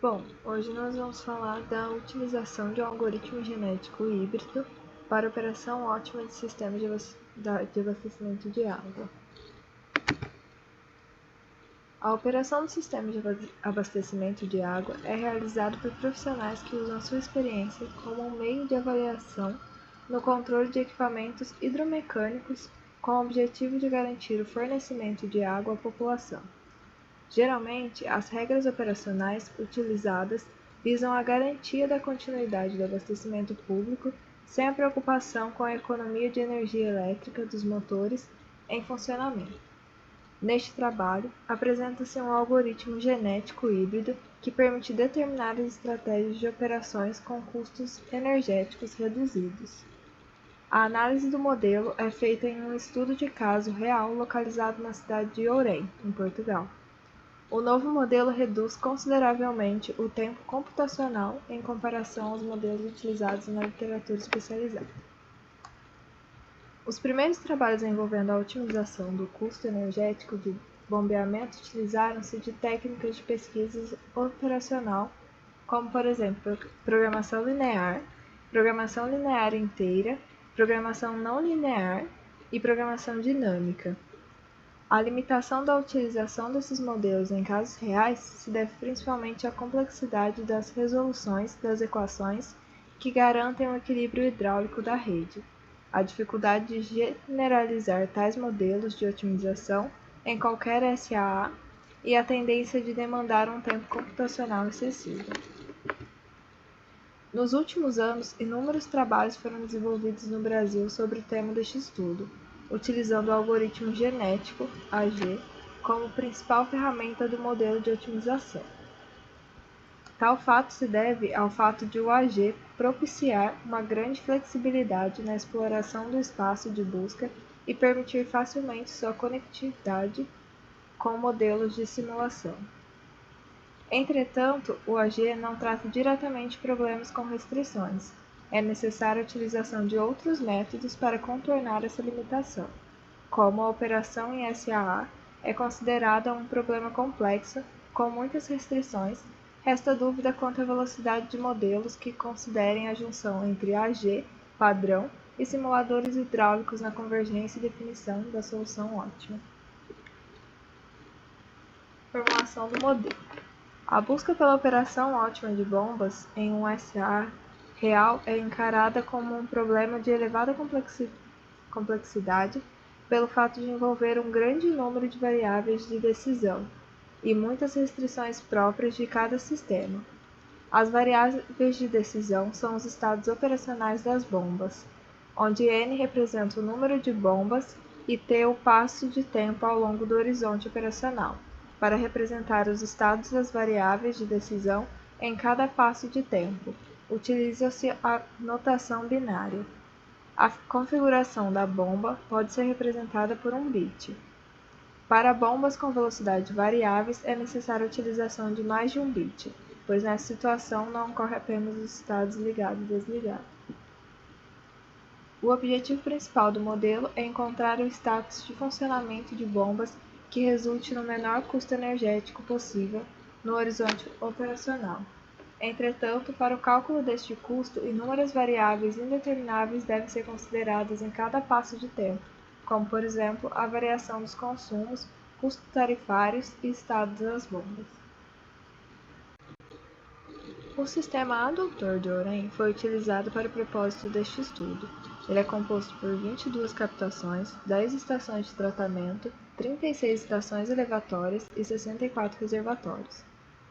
Bom, hoje nós vamos falar da utilização de um algoritmo genético híbrido para operação ótima de sistemas de abastecimento de água. A operação do sistema de abastecimento de água é realizada por profissionais que usam sua experiência como um meio de avaliação no controle de equipamentos hidromecânicos com o objetivo de garantir o fornecimento de água à população. Geralmente, as regras operacionais utilizadas visam a garantia da continuidade do abastecimento público sem a preocupação com a economia de energia elétrica dos motores em funcionamento. Neste trabalho, apresenta-se um algoritmo genético híbrido que permite determinadas estratégias de operações com custos energéticos reduzidos. A análise do modelo é feita em um estudo de caso real localizado na cidade de Ourém, em Portugal. O novo modelo reduz consideravelmente o tempo computacional em comparação aos modelos utilizados na literatura especializada. Os primeiros trabalhos envolvendo a otimização do custo energético de bombeamento utilizaram-se de técnicas de pesquisa operacional, como, por exemplo, programação linear inteira, programação não linear e programação dinâmica. A limitação da utilização desses modelos em casos reais se deve principalmente à complexidade das resoluções das equações que garantem o equilíbrio hidráulico da rede, a dificuldade de generalizar tais modelos de otimização em qualquer SAA e a tendência de demandar um tempo computacional excessivo. Nos últimos anos, inúmeros trabalhos foram desenvolvidos no Brasil sobre o tema deste estudo, utilizando o algoritmo genético, AG, como principal ferramenta do modelo de otimização. Tal fato se deve ao fato de o AG propiciar uma grande flexibilidade na exploração do espaço de busca e permitir facilmente sua conectividade com modelos de simulação. Entretanto, o AG não trata diretamente problemas com restrições. É necessária a utilização de outros métodos para contornar essa limitação. Como a operação em SAA é considerada um problema complexo, com muitas restrições, resta dúvida quanto à velocidade de modelos que considerem a junção entre AG, padrão, e simuladores hidráulicos na convergência e definição da solução ótima. Formulação do modelo. A busca pela operação ótima de bombas em um SAA real é encarada como um problema de elevada complexidade pelo fato de envolver um grande número de variáveis de decisão e muitas restrições próprias de cada sistema. As variáveis de decisão são os estados operacionais das bombas, onde N representa o número de bombas e T o passo de tempo ao longo do horizonte operacional. Para representar os estados das variáveis de decisão em cada passo de tempo, utiliza-se a notação binária. A configuração da bomba pode ser representada por um bit. Para bombas com velocidade variáveis, é necessária a utilização de mais de um bit, pois nessa situação não ocorre apenas os estados ligado e desligado. O objetivo principal do modelo é encontrar o status de funcionamento de bombas que resulte no menor custo energético possível no horizonte operacional. Entretanto, para o cálculo deste custo, inúmeras variáveis indetermináveis devem ser consideradas em cada passo de tempo, como, por exemplo, a variação dos consumos, custos tarifários e estado das bombas. O sistema adutor de Ourém foi utilizado para o propósito deste estudo. Ele é composto por 22 captações, 10 estações de tratamento, 36 estações elevatórias e 64 reservatórios.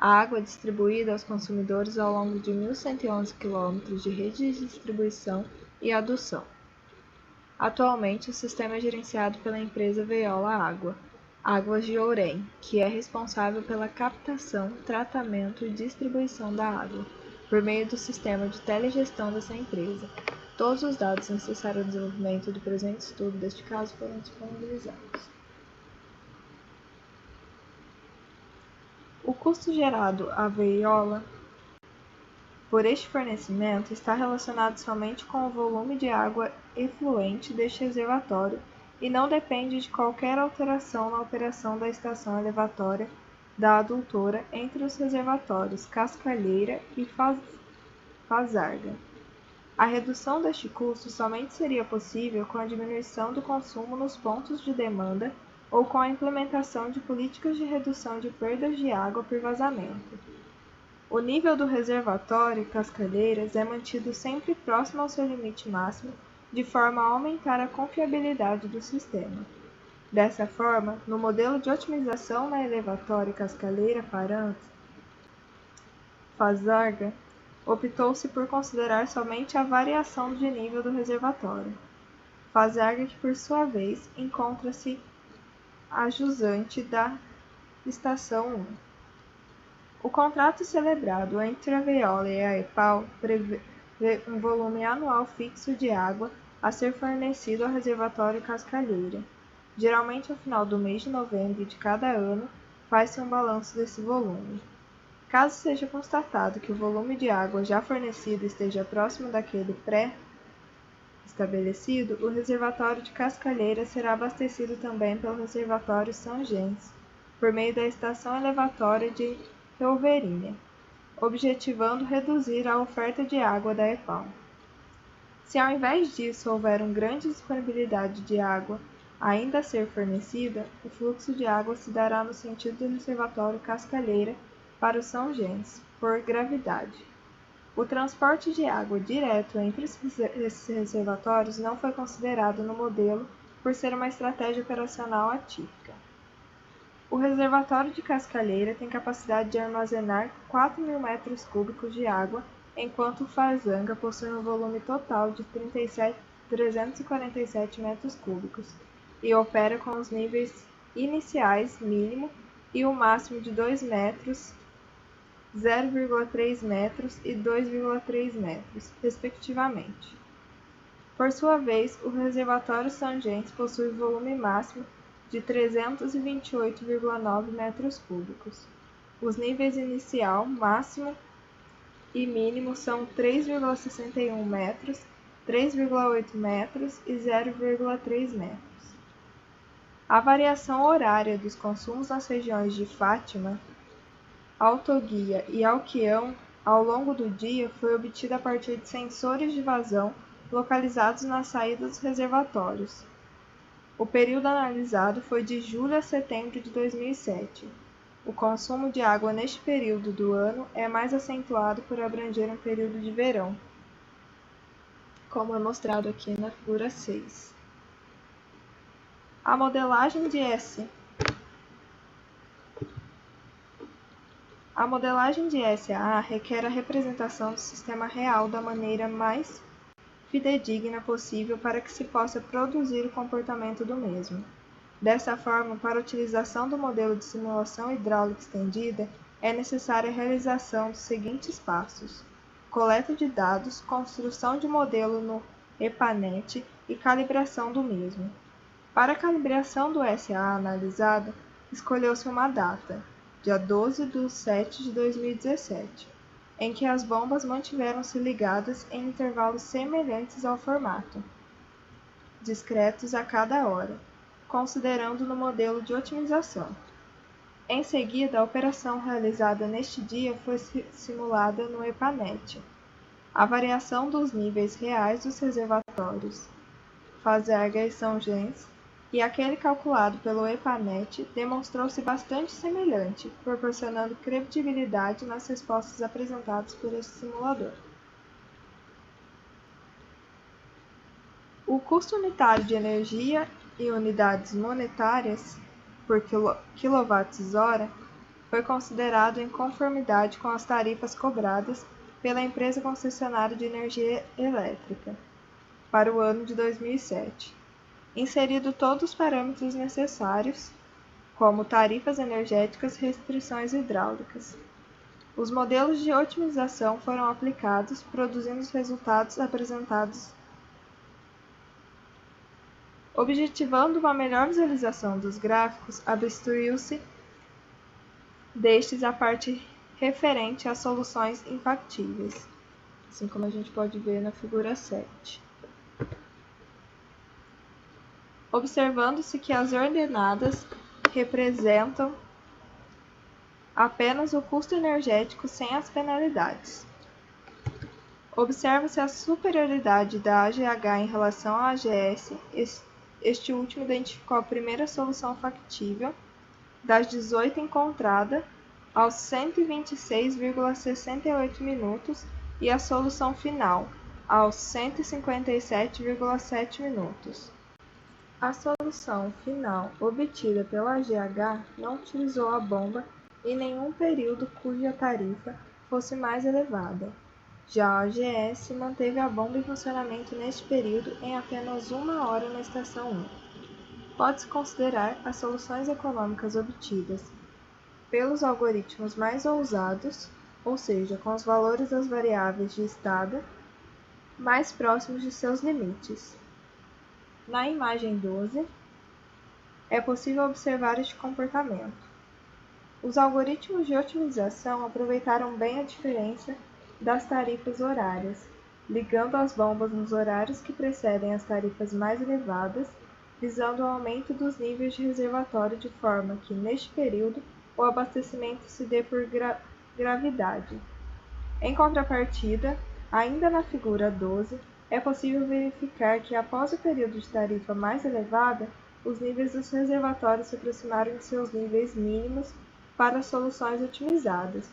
A água é distribuída aos consumidores ao longo de 1.111 km de rede de distribuição e adução. Atualmente, o sistema é gerenciado pela empresa Veolia Águas de Ourém, que é responsável pela captação, tratamento e distribuição da água, por meio do sistema de telegestão dessa empresa. Todos os dados necessários ao desenvolvimento do presente estudo deste caso foram disponibilizados. O custo gerado à Veolia por este fornecimento está relacionado somente com o volume de água efluente deste reservatório e não depende de qualquer alteração na operação da estação elevatória da adultora entre os reservatórios Cascalheira e Fazarga. A redução deste custo somente seria possível com a diminuição do consumo nos pontos de demanda ou com a implementação de políticas de redução de perdas de água por vazamento. O nível do reservatório Cascalheiras é mantido sempre próximo ao seu limite máximo, de forma a aumentar a confiabilidade do sistema. Dessa forma, no modelo de otimização na elevatória Cascalheira Fazarga, optou-se por considerar somente a variação de nível do reservatório. Fazarga, que por sua vez encontra-se ajusante da Estação 1. O contrato celebrado entre a Veolia e a EPAL prevê um volume anual fixo de água a ser fornecido ao reservatório Cascalheira. Geralmente, ao final do mês de novembro de cada ano, faz-se um balanço desse volume. Caso seja constatado que o volume de água já fornecido esteja próximo daquele pré-estabelecido, o reservatório de Cascalheira será abastecido também pelo reservatório São Gens, por meio da estação elevatória de Rouveirinha, objetivando reduzir a oferta de água da EPAL. Se ao invés disso houver uma grande disponibilidade de água ainda a ser fornecida, o fluxo de água se dará no sentido do reservatório Cascalheira para o São Gens, por gravidade. O transporte de água direto entre esses reservatórios não foi considerado no modelo por ser uma estratégia operacional atípica. O reservatório de Cascalheira tem capacidade de armazenar 4.000 metros cúbicos de água, enquanto o Fazanga possui um volume total de 347 metros cúbicos e opera com os níveis iniciais mínimo e o máximo de 2 metros, 0,3 metros e 2,3 metros, respectivamente. Por sua vez, o reservatório São Gens possui volume máximo de 328,9 metros cúbicos. Os níveis inicial, máximo e mínimo são 3,61 metros, 3,8 metros e 0,3 metros. A variação horária dos consumos nas regiões de Fátima, Altoguia e Alquião ao longo do dia foi obtida a partir de sensores de vazão localizados na saída dos reservatórios. O período analisado foi de julho a setembro de 2007. O consumo de água neste período do ano é mais acentuado por abranger um período de verão, como é mostrado aqui na figura 6. A modelagem de SA requer a representação do sistema real da maneira mais fidedigna possível para que se possa produzir o comportamento do mesmo. Dessa forma, para a utilização do modelo de simulação hidráulica estendida, é necessária a realização dos seguintes passos: coleta de dados, construção de modelo no EPANET e calibração do mesmo. Para a calibração do SA analisado, escolheu-se uma data, dia 12/7/2017, em que as bombas mantiveram-se ligadas em intervalos semelhantes ao formato, discretos a cada hora, considerando no modelo de otimização. Em seguida, a operação realizada neste dia foi simulada no EPANET. A variação dos níveis reais dos reservatórios Fazarga e São Gens e aquele calculado pelo EPANET demonstrou-se bastante semelhante, proporcionando credibilidade nas respostas apresentadas por este simulador. O custo unitário de energia em unidades monetárias por kWh foi considerado em conformidade com as tarifas cobradas pela empresa concessionária de energia elétrica para o ano de 2007. Inserido todos os parâmetros necessários, como tarifas energéticas e restrições hidráulicas. Os modelos de otimização foram aplicados, produzindo os resultados apresentados, objetivando uma melhor visualização dos gráficos, abstraiu-se destes a parte referente às soluções infactíveis, assim como a gente pode ver na figura 7. Observando-se que as ordenadas representam apenas o custo energético sem as penalidades. Observa-se a superioridade da AGH em relação à AGS. Este último identificou a primeira solução factível, das 18 encontradas, aos 126,68 minutos e a solução final, aos 157,7 minutos. A solução final obtida pela AGH não utilizou a bomba em nenhum período cuja tarifa fosse mais elevada. Já a AGS manteve a bomba em funcionamento neste período em apenas 1 hora na estação 1. Pode-se considerar as soluções econômicas obtidas pelos algoritmos mais ousados, ou seja, com os valores das variáveis de estado mais próximos de seus limites. Na imagem 12, é possível observar este comportamento. Os algoritmos de otimização aproveitaram bem a diferença das tarifas horárias, ligando as bombas nos horários que precedem as tarifas mais elevadas, visando o aumento dos níveis de reservatório de forma que, neste período, o abastecimento se dê por gravidade. Em contrapartida, ainda na figura 12, é possível verificar que após o período de tarifa mais elevada, os níveis dos reservatórios se aproximaram de seus níveis mínimos para as soluções otimizadas.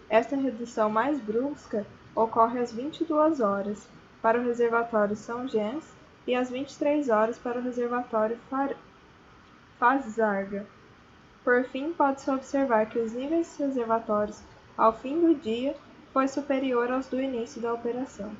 Esta redução mais brusca ocorre às 22 horas para o reservatório São Jens e às 23 horas para o reservatório Fazarga. Por fim, pode-se observar que os níveis dos reservatórios ao fim do dia foi superior aos do início da operação.